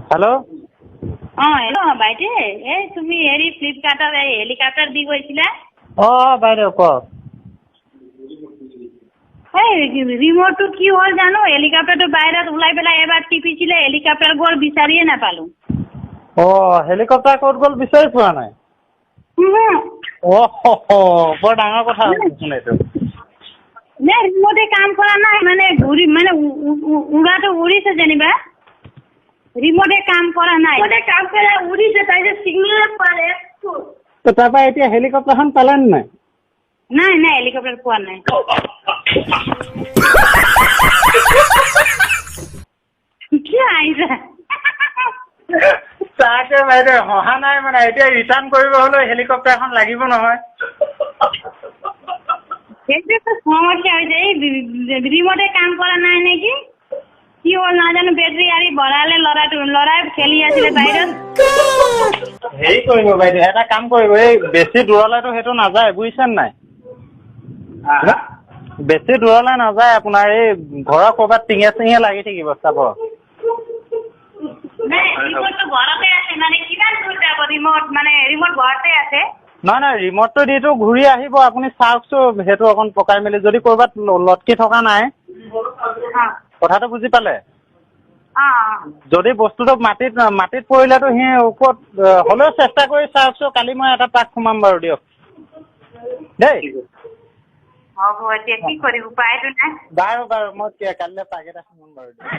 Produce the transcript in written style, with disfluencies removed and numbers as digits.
hello' hello' বাইদেউ এই তুমি হেৰি ফ্লিপকাৰ্টত এই হেলিকপ্টাৰ দি গৈছিলা বাইদেউ কওক এই ৰিম'টটো কি হ'ল জানো হেলিকপ্টাৰটো বাহিৰত ওলাই পেলাই এবাৰ টিপিছিলে হেলিকপ্টাৰ গ'ল বিচাৰিয়ে নাপালোঁ হেলিকপ্টাৰ ক'ত গ'ল বিচাৰি পোৱা নাই বৰ ডাঙৰ কথা শুন এইটো ৰিম'টে কাম কৰা নাই মানে ঘূৰি মানে উৰাটো উৰিছে যেনিবা ৰিম'টে কাম কৰা নাই কাম কৰা উৰিছে তাৰপিছত চিগনেলত পালে তাৰপৰা এতিয়া হেলিকপ্টাৰখন পালে নাই নাই নাই হেলিকপ্টাৰ পোৱা নাই কি আহিছে তাকে বাইদেউ হহা নাই মানে এতিয়া ৰিটাৰ্ণ কৰিব হ'লেও হেলিকপ্টাৰখন লাগিব নহয় সেইটোতো সমস্যা হৈছে এই ৰিম'টে কাম কৰা নাই নেকি কি হ'ল নাজানো বেটাৰী আৰি ভৰালে ল'ৰাই খেলি আছিলে বাহিৰত হেৰি কৰিব বাইদেউ এটা কাম কৰিব এই বেছি দূৰলৈতো সেইটো নাযায় বুজিছে নাই বেছি দূৰলৈ নাযায় আপোনাৰ এই ঘৰৰ ক'ৰবাত টিঙে চিঙে লাগি থাকিব চাব ৰিম'টটো ঘৰতে আছে মানে কিমান দূৰ যাব ৰিম'ট মানে ৰিম'ট ঘৰতে আছে নহয় ৰিম'টটো দিটো ঘূৰি আহিব আপুনি চাওকচোন সেইটো অকণ পকাই মেলি যদি ক'ৰবাত লটকি থকা নাই কথাটো বুজি পালে যদি বস্তুটো মাটিত পৰিলেতো সি ওপৰত হ'লেও চেষ্টা কৰি চাওকচোন কালি মই এটা ট্ৰাক সোমাম বাৰু দিয়ক দেই হ'ব এতিয়া কি কৰিম উপায়টো নাই বাৰু মই কালিলৈ ট্ৰাক এটা সোমাম বাৰু দিয়ক